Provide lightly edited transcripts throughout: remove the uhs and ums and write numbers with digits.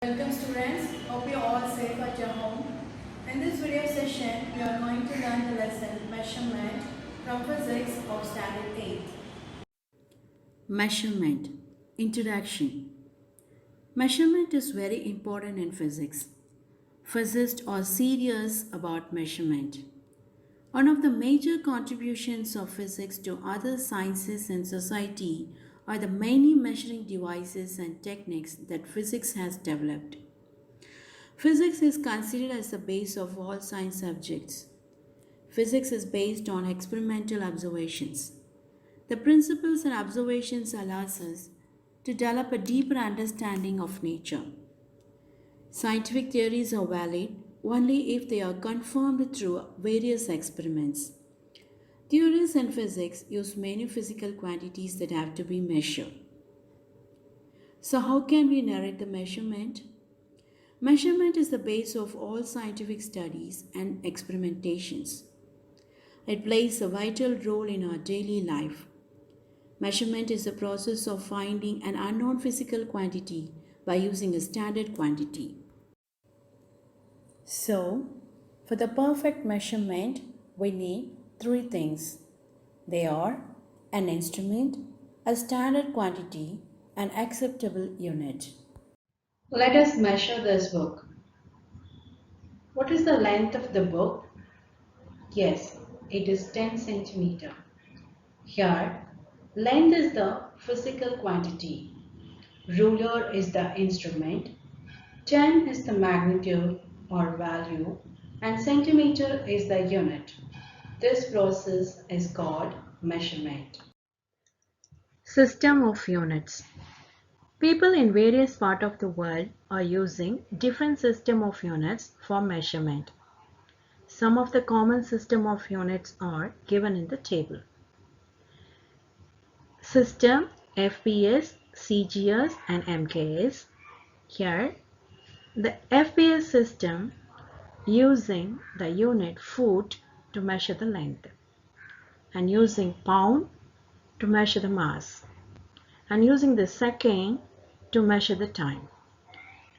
Welcome students, hope you all safe at your home. In this video session, we are going to learn the lesson measurement from physics of standard 8. Measurement. Introduction. Measurement is very important in physics. Physicists are serious about measurement. One of the major contributions of physics to other sciences and society are the many measuring devices and techniques that physics has developed. Physics is considered as the base of all science subjects. Physics is based on experimental observations. The principles and observations allows us to develop a deeper understanding of nature. Scientific theories are valid only if they are confirmed through various experiments. Theories in physics use many physical quantities that have to be measured. So how can we narrate the measurement? Measurement is the base of all scientific studies and experimentations. It plays a vital role in our daily life. Measurement is the process of finding an unknown physical quantity by using a standard quantity. So, for the perfect measurement, we need three things. They are an instrument, a standard quantity, an acceptable unit. Let us measure this book. What is the length of the book? Yes, it is 10 centimeter. Here, length is the physical quantity. Ruler is the instrument. 10 is the magnitude or value and centimeter is the unit. This process is called measurement. System of units. People in various parts of the world are using different system of units for measurement. Some of the common system of units are given in the table. System FPS, CGS and MKS. Here, the FPS system using the unit foot to measure the length and using pound to measure the mass and using the second to measure the time.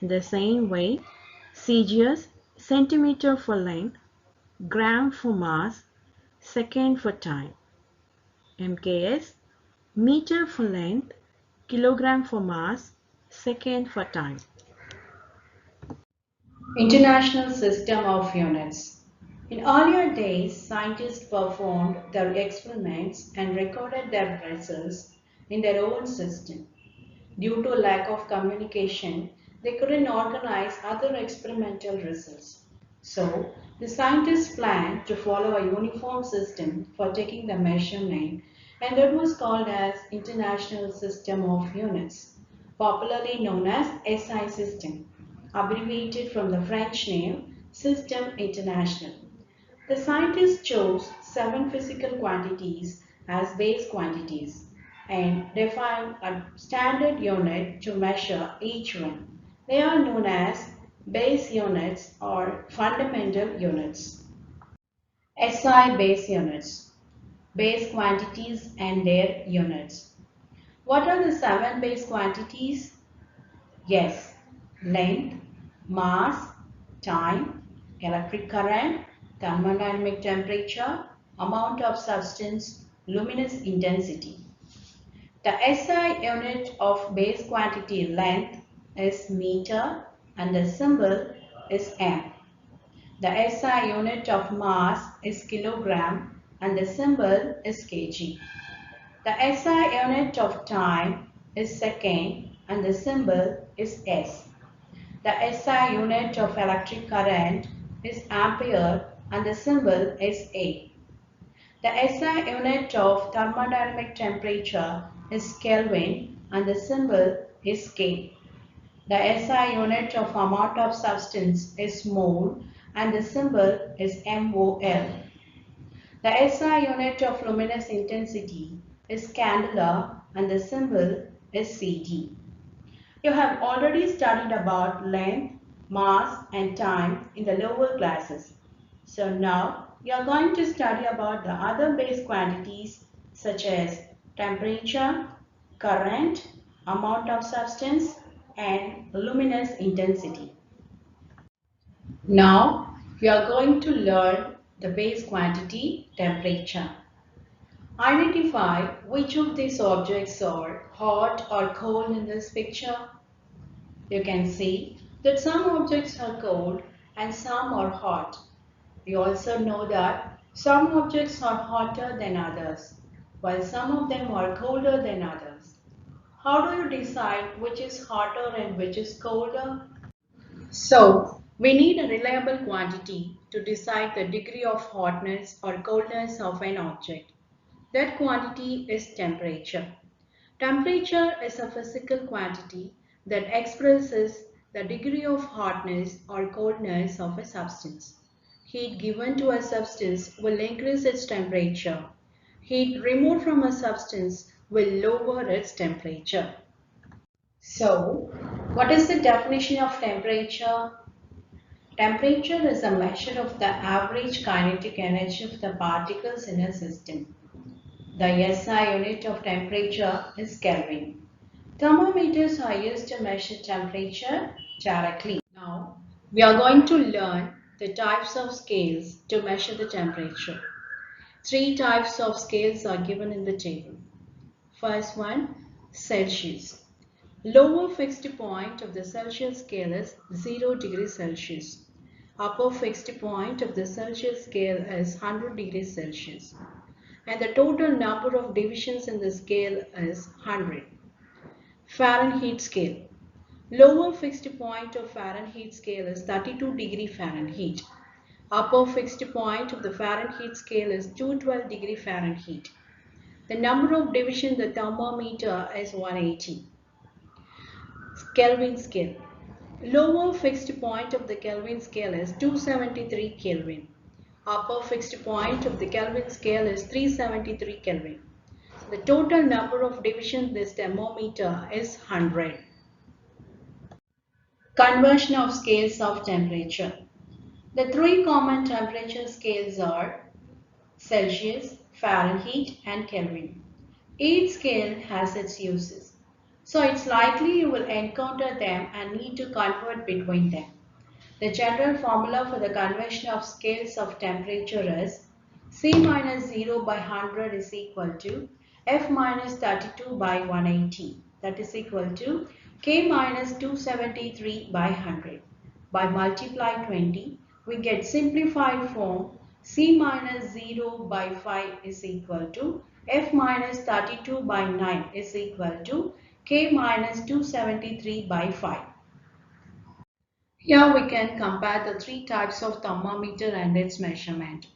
In the same way, CGS, centimeter for length, gram for mass, second for time. MKS, meter for length, kilogram for mass, second for time. International System of Units. In earlier days, scientists performed their experiments and recorded their results in their own system. Due to lack of communication, they couldn't organize other experimental results. So, the scientists planned to follow a uniform system for taking the measurement, and that was called as International System of Units, popularly known as SI system, abbreviated from the French name System International. The scientists chose 7 physical quantities as base quantities and define a standard unit to measure each one. They are known as base units or fundamental units. SI base units, base quantities and their units. What are the 7 base quantities? Yes, length, mass, time, electric current, thermodynamic temperature, amount of substance, luminous intensity. The SI unit of base quantity length is meter and the symbol is m. The SI unit of mass is kilogram and the symbol is kg. The SI unit of time is second and the symbol is S. The SI unit of electric current is ampere and the symbol is A. The SI unit of thermodynamic temperature is Kelvin and the symbol is K. The SI unit of amount of substance is mole and the symbol is MOL. The SI unit of luminous intensity is candela and the symbol is CD. You have already studied about length, mass and time in the lower classes. So now you are going to study about the other base quantities such as temperature, current, amount of substance, and luminous intensity. Now we are going to learn the base quantity, temperature. Identify which of these objects are hot or cold in this picture. You can see that some objects are cold and some are hot. We also know that some objects are hotter than others, while some of them are colder than others. How do you decide which is hotter and which is colder? So, we need a reliable quantity to decide the degree of hotness or coldness of an object. That quantity is temperature. Temperature is a physical quantity that expresses the degree of hotness or coldness of a substance. Heat given to a substance will increase its temperature. Heat removed from a substance will lower its temperature. So, what is the definition of temperature? Temperature is a measure of the average kinetic energy of the particles in a system. The SI unit of temperature is Kelvin. Thermometers are used to measure temperature directly. Now, we are going to learn the types of scales to measure the temperature. Three types of scales are given in the table. First one, Celsius. Lower fixed point of the Celsius scale is 0 degrees Celsius. Upper fixed point of the Celsius scale is 100 degrees Celsius. And the total number of divisions in the scale is 100. Fahrenheit scale. Lower fixed point of Fahrenheit scale is 32 degree Fahrenheit. Upper fixed point of the Fahrenheit scale is 212 degree Fahrenheit. The number of divisions in the thermometer is 180. Kelvin scale. Lower fixed point of the Kelvin scale is 273 Kelvin. Upper fixed point of the Kelvin scale is 373 Kelvin. The total number of divisions in this thermometer is 100. Conversion of scales of temperature. The three common temperature scales are Celsius, Fahrenheit and Kelvin. Each scale has its uses. So it's likely you will encounter them and need to convert between them. The general formula for the conversion of scales of temperature is C minus 0 by 100 is equal to F minus 32 by 180, that is equal to K minus 273 by 100. By multiply 20, we get simplified form C minus 0 by 5 is equal to F minus 32 by 9 is equal to K minus 273 by 5. Here we can compare the three types of thermometer and its measurement.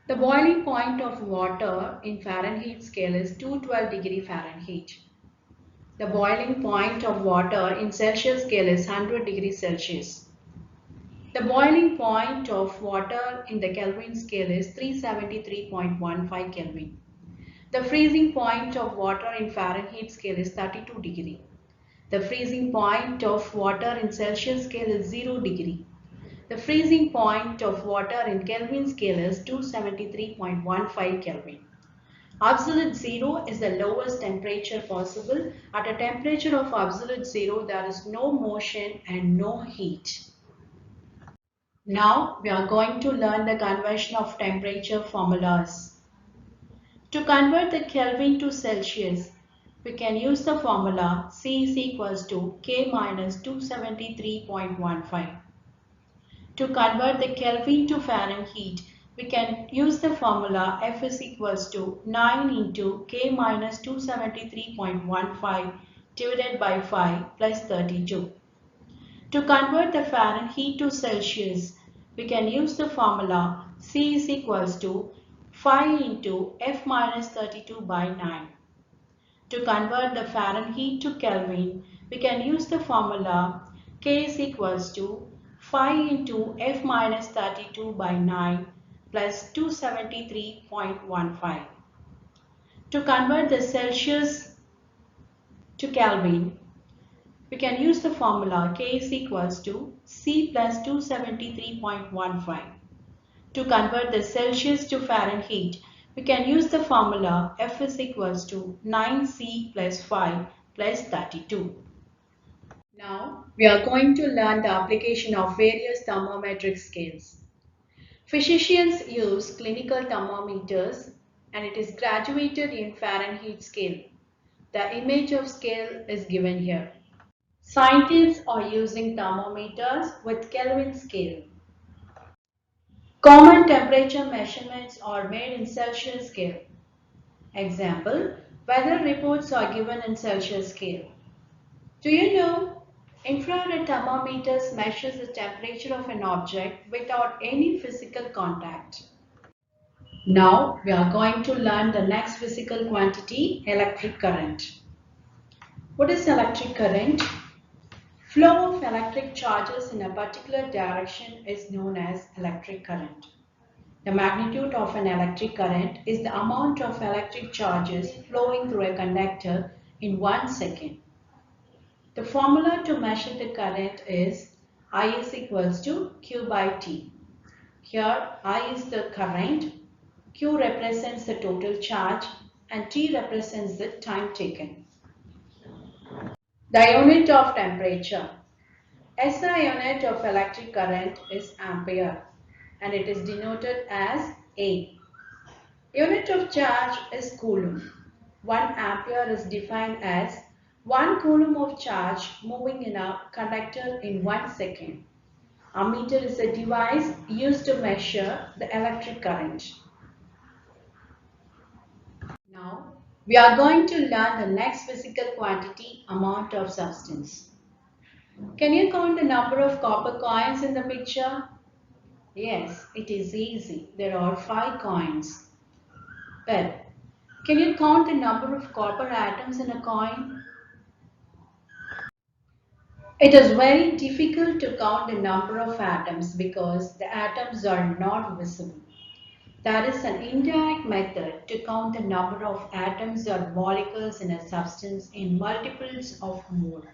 The boiling point of water in Fahrenheit scale is 212 degree Fahrenheit. The boiling point of water in Celsius scale is 100 degrees Celsius. The boiling point of water in the Kelvin scale is 373.15 Kelvin. The freezing point of water in Fahrenheit scale is 32 degree. The freezing point of water in Celsius scale is 0 degree. The freezing point of water in Kelvin scale is 273.15 Kelvin. Absolute zero is the lowest temperature possible. At a temperature of absolute zero, there is no motion and no heat. Now we are going to learn the conversion of temperature formulas. To convert the Kelvin to Celsius, we can use the formula C is equals to K minus 273.15. To convert the Kelvin to Fahrenheit, we can use the formula F is equals to 9 into K minus 273.15 divided by 5 plus 32. To convert the Fahrenheit to Celsius, we can use the formula C is equals to 5 into F minus 32 by 9. To convert the Fahrenheit to Kelvin, we can use the formula K is equals to 5 into F minus 32 by 9 plus 273.15. To convert the Celsius to Kelvin, we can use the formula K is equals to C plus 273.15. To convert the Celsius to Fahrenheit, we can use the formula F is equals to 9C plus 5 plus 32. Now we are going to learn the application of various thermometric scales. Physicians use clinical thermometers and it is graduated in Fahrenheit scale. The image of scale is given here. Scientists are using thermometers with Kelvin scale. Common temperature measurements are made in Celsius scale. Example, weather reports are given in Celsius scale. Do you know? Infrared thermometers measures the temperature of an object without any physical contact. Now we are going to learn the next physical quantity, electric current. What is electric current? Flow of electric charges in a particular direction is known as electric current. The magnitude of an electric current is the amount of electric charges flowing through a conductor in 1 second. The formula to measure the current is I is equals to Q by T. Here I is the current, Q represents the total charge and T represents the time taken. The unit of temperature. SI unit of electric current is ampere and it is denoted as A. Unit of charge is coulomb. 1 ampere is defined as 1 coulomb of charge moving in a conductor in 1 second. Ammeter is a device used to measure the electric current. Now, we are going to learn the next physical quantity, amount of substance. Can you count the number of copper coins in the picture? Yes, it is easy. There are 5 coins. But can you count the number of copper atoms in a coin? It is very difficult to count the number of atoms because the atoms are not visible. There is an indirect method to count the number of atoms or molecules in a substance in multiples of mole.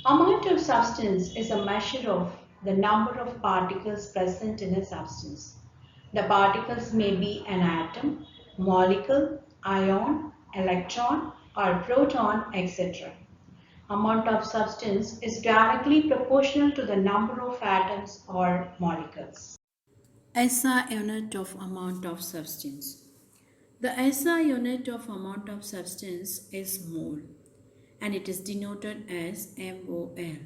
Amount of substance is a measure of the number of particles present in a substance. The particles may be an atom, molecule, ion, electron, or proton, etc. Amount of substance is directly proportional to the number of atoms or molecules. SI unit of amount of substance. The SI unit of amount of substance is mole and it is denoted as MOL.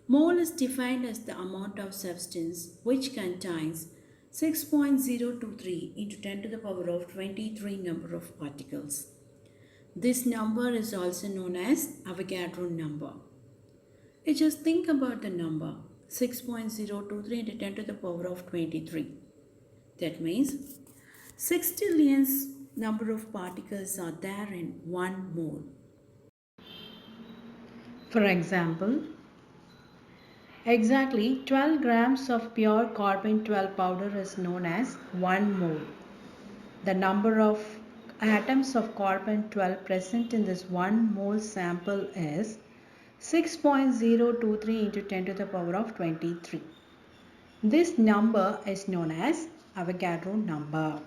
Mole is defined as the amount of substance which contains 6.023 into 10 to the power of 23 number of particles. This number is also known as Avogadro number. You just think about the number 6.023 into 10 to the power of 23. That means 6 trillions number of particles are there in 1 mole. For example, exactly 12 grams of pure carbon 12 powder is known as 1 mole. The number of atoms of carbon 12 present in this 1 mole sample is 6.023 into 10 to the power of 23. This number is known as Avogadro number.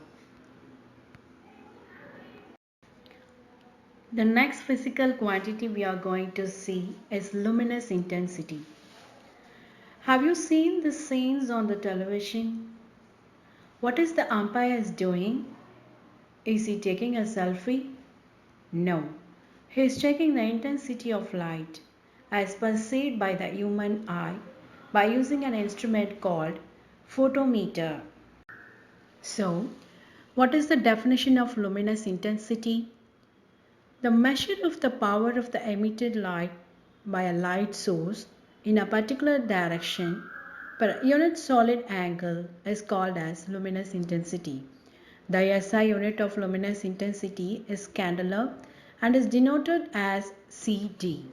The next physical quantity we are going to see is luminous intensity. Have you seen the scenes on the television? What is the umpire doing? Is he taking a selfie? No. He is checking the intensity of light as perceived by the human eye by using an instrument called photometer. So, what is the definition of luminous intensity? The measure of the power of the emitted light by a light source in a particular direction per unit solid angle is called as luminous intensity. The SI unit of luminous intensity is candela and is denoted as CD.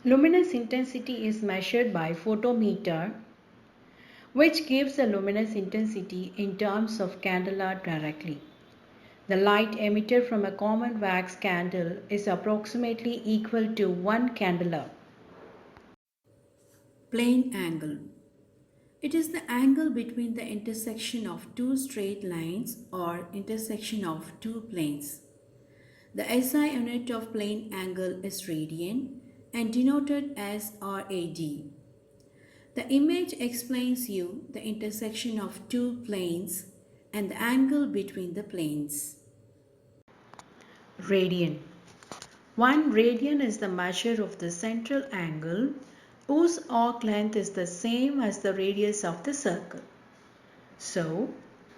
Luminous intensity is measured by photometer, which gives the luminous intensity in terms of candela directly. The light emitted from a common wax candle is approximately equal to 1 candela. Plane angle. It is the angle between the intersection of two straight lines or intersection of two planes. The SI unit of plane angle is radian and denoted as RAD. The image explains you the intersection of two planes and the angle between the planes. Radian. 1 radian is the measure of the central angle whose arc length is the same as the radius of the circle. So,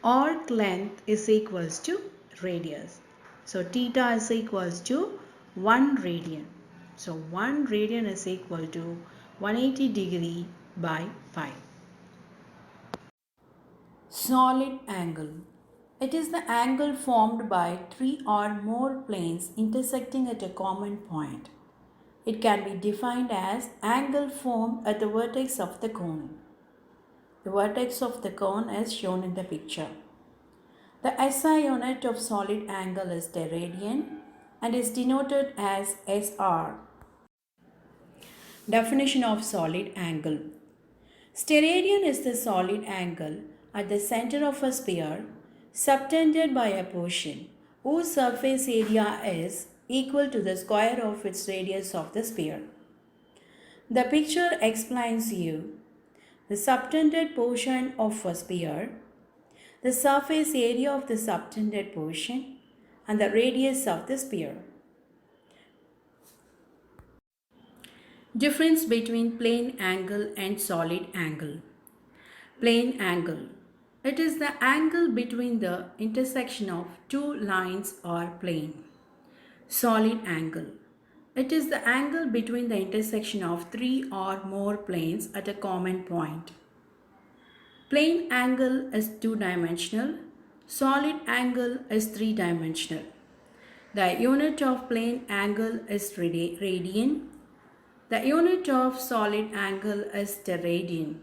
arc length is equals to radius. So, theta is equals to 1 radian. So, 1 radian is equal to 180 degree by pi. Solid angle. It is the angle formed by three or more planes intersecting at a common point. It can be defined as angle formed at the vertex of the cone. The vertex of the cone is shown in the picture. The SI unit of solid angle is the radian and is denoted as SR. Definition of solid angle. Steradian is the solid angle at the center of a sphere subtended by a portion whose surface area is equal to the square of its radius of the sphere. The picture explains you the subtended portion of a sphere, the surface area of the subtended portion, and the radius of the sphere. Difference between plane angle and solid angle. Plane angle. It is the angle between the intersection of two lines or plane. Solid angle. It is the angle between the intersection of three or more planes at a common point. Plane angle is two-dimensional. Solid angle is three-dimensional. The unit of plane angle is radian. The unit of solid angle is steradian.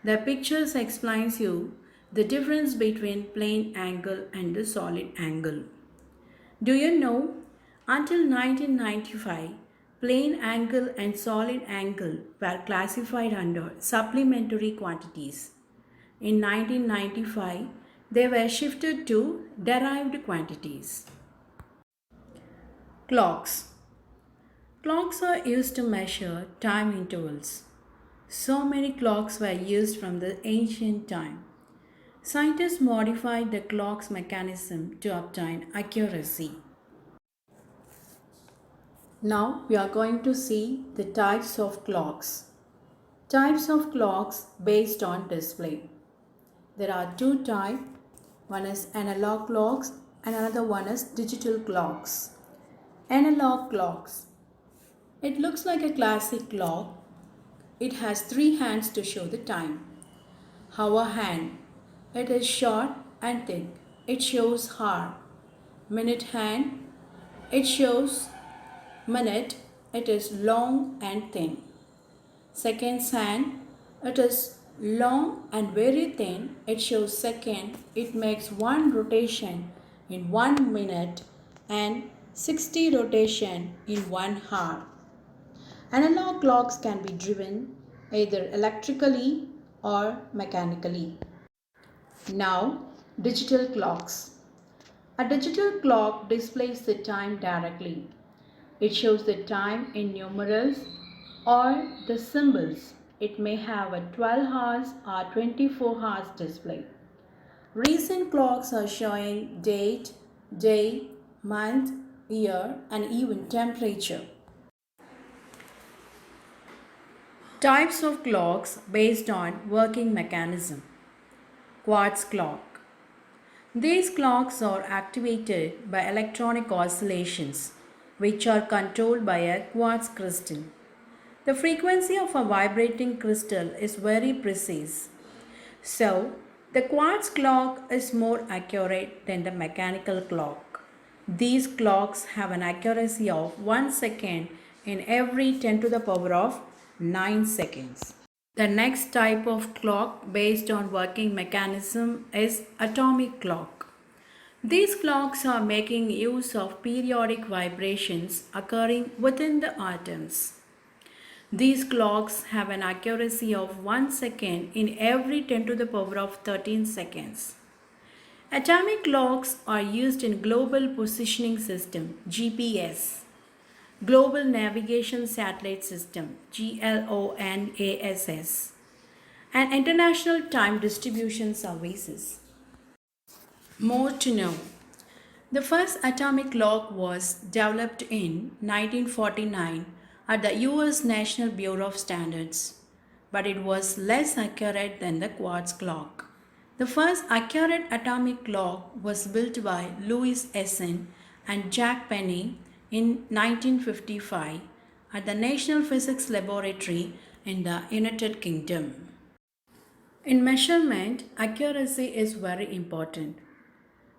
The pictures explains you the difference between plane angle and the solid angle. Do you know, until 1995, plane angle and solid angle were classified under supplementary quantities. In 1995, they were shifted to derived quantities. Clocks. Clocks are used to measure time intervals. So many clocks were used from the ancient time. Scientists modified the clock's mechanism to obtain accuracy. Now we are going to see the types of clocks. Types of clocks based on display. There are two types. One is analog clocks and another one is digital clocks. Analog clocks. It looks like a classic clock. It has three hands to show the time. Hour hand. It is short and thick. It shows hour. Minute hand. It shows minute. It is long and thin. Seconds hand. It is long and very thin. It shows second. It makes one rotation in 1 minute and 60 rotation in 1 hour. Analog clocks can be driven either electrically or mechanically. Now, digital clocks. A digital clock displays the time directly. It shows the time in numerals or the symbols. It may have a 12 hours or 24 hours display. Recent clocks are showing date, day, month, year, and even temperature. Types of clocks based on working mechanism. Quartz clock. These clocks are activated by electronic oscillations, which are controlled by a quartz crystal. The frequency of a vibrating crystal is very precise. So, the quartz clock is more accurate than the mechanical clock. These clocks have an accuracy of 1 second in every 10 to the power of 9 seconds. The next type of clock based on working mechanism is atomic clock. These clocks are making use of periodic vibrations occurring within the atoms. These clocks have an accuracy of 1 second in every 10 to the power of 13 seconds. Atomic clocks are used in Global Positioning System (GPS), Global Navigation Satellite System (GLONASS), and International Time Distribution Services. More to know. The first atomic clock was developed in 1949 at the US National Bureau of Standards, but it was less accurate than the quartz clock. The first accurate atomic clock was built by Louis Essen and Jack Penny in 1955 at the National Physics Laboratory in the United Kingdom. In measurement, accuracy is very important.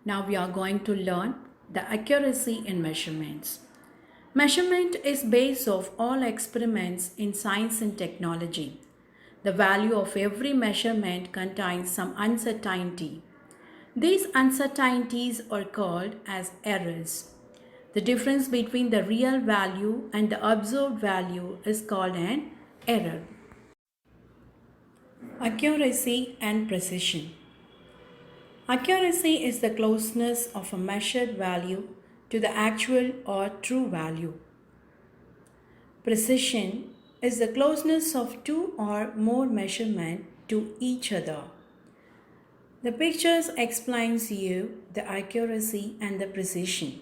Now we are going to learn the accuracy in measurements. Measurement is base of all experiments in science and technology. The value of every measurement contains some uncertainty. These uncertainties are called as errors. The difference between the real value and the observed value is called an error. Accuracy and precision. Accuracy is the closeness of a measured value to the actual or true value. Precision is the closeness of two or more measurements to each other. The pictures explains you the accuracy and the precision.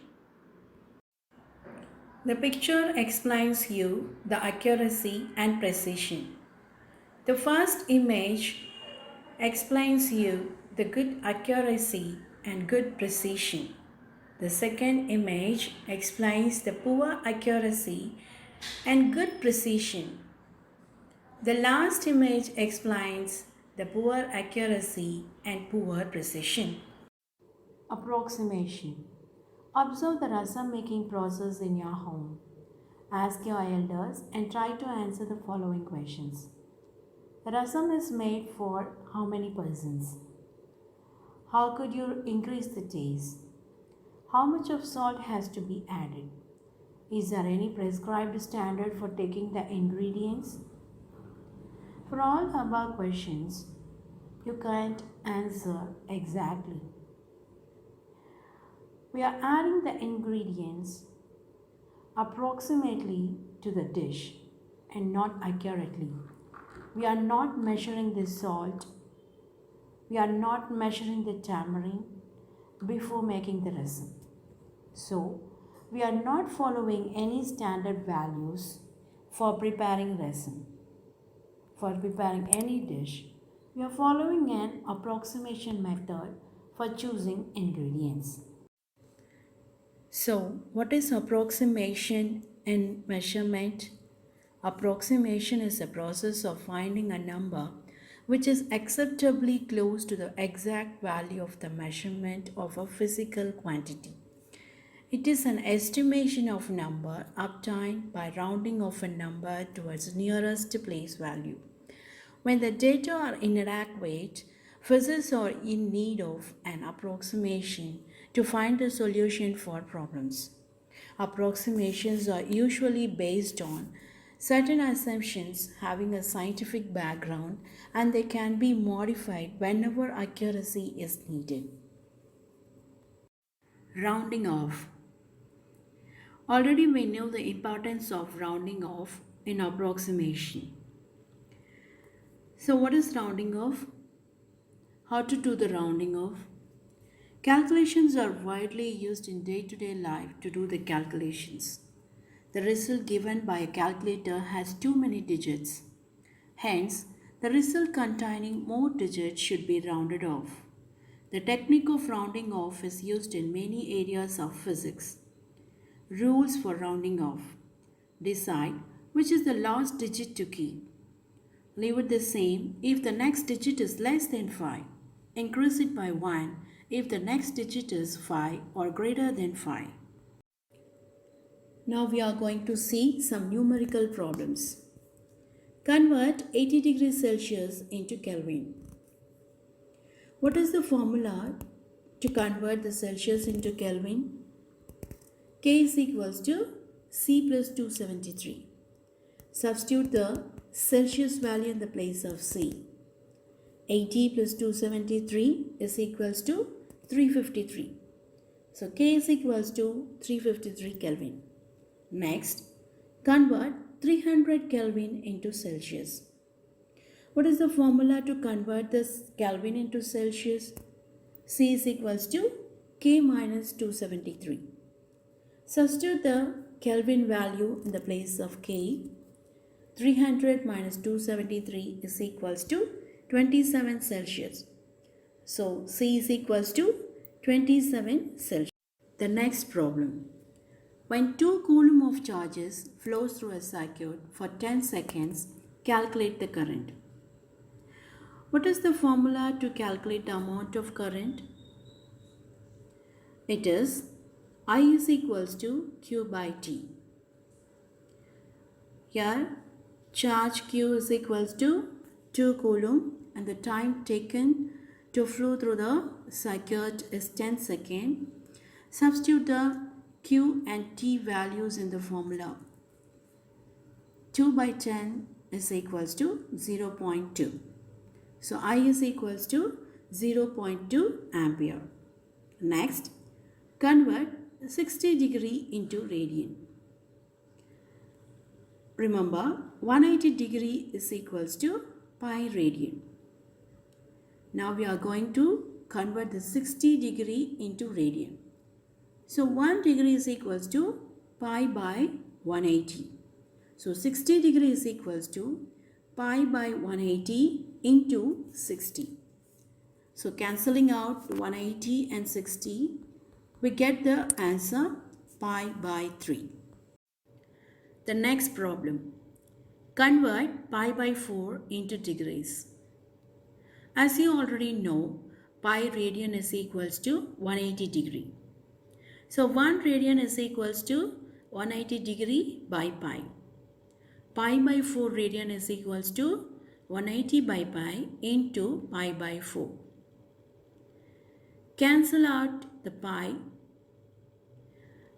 The picture explains you the accuracy and precision. The first image explains you the good accuracy and good precision. The second image explains the poor accuracy and good precision. The last image explains the poor accuracy and poor precision. Approximation. Observe the rasam making process in your home. Ask your elders and try to answer the following questions. The rasam is made for how many persons? How could you increase the taste? How much of salt has to be added? Is there any prescribed standard for taking the ingredients? For all the above questions, you can't answer exactly. We are adding the ingredients approximately to the dish and not accurately. We are not measuring the salt. We are not measuring the tamarind before making the rasam. So, we are not following any standard values for preparing rasam. For preparing any dish, we are following an approximation method for choosing ingredients. So, what is approximation in measurement? Approximation is a process of finding a number which is acceptably close to the exact value of the measurement of a physical quantity. It is an estimation of number obtained by rounding of a number to its nearest place value. When the data are inadequate, physicists are in need of an approximation to find a solution for problems. Approximations are usually based on certain assumptions having a scientific background, and they can be modified whenever accuracy is needed. Rounding off. Already we know the importance of rounding off in approximation. So what is rounding off? How to do the rounding off? Calculations are widely used in day-to-day life to do the calculations. The result given by a calculator has too many digits. Hence, the result containing more digits should be rounded off. The technique of rounding off is used in many areas of physics. Rules for rounding off. Decide which is the last digit to keep. Leave it the same if the next digit is less than 5. Increase it by 1 if the next digit is 5 or greater than 5. Now we are going to see some numerical problems. Convert 80 degrees Celsius into Kelvin. What is the formula to convert the Celsius into Kelvin? K is equals to C plus 273. Substitute the Celsius value in the place of C. 80 plus 273 is equals to 353. So K is equals to 353 Kelvin. Next, convert 300 Kelvin into Celsius. What is the formula to convert this Kelvin into Celsius? C is equals to K minus 273. Substitute the Kelvin value in the place of K. 300 minus 273 is equals to 27 Celsius. So C is equals to 27 Celsius. The next problem. When 2 coulomb of charges flows through a circuit for 10 seconds, calculate the current. What is the formula to calculate the amount of current? It is I is equals to Q by T. Here, charge Q is equals to 2 coulomb and the time taken to flow through the circuit is 10 seconds. Substitute the Q and T values in the formula. 2 by 10 is equals to 0.2. So I is equals to 0.2 ampere. Next, convert 60 degree into radian. Remember, 180 degree is equals to pi radian. Now we are going to convert the 60 degree into radian. So 1 degree is equals to pi by 180. So 60 degree is equals to pi by 180 into 60. So cancelling out 180 and 60, we get the answer pi by 3. The next problem. Convert pi by 4 into degrees. As you already know, pi radian is equals to 180 degree. So 1 radian is equals to 180 degree by pi. Pi by 4 radian is equals to 180 by pi into pi by 4. Cancel out the pi.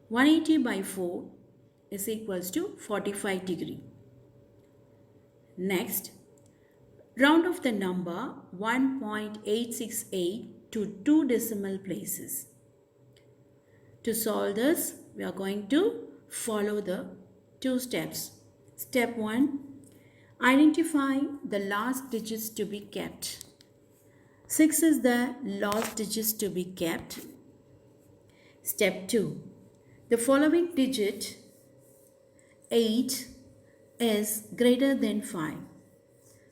180 by 4 is equals to 45 degree. Next, round off the number 1.868 to 2 decimal places. To solve this, we are going to follow the 2 steps. Step 1, identify the last digits to be kept. 6 is the last digits to be kept. Step 2, the following digit 8 is greater than 5.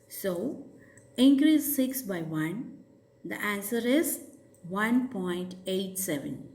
So, increase 6 by 1. The answer is 1.87.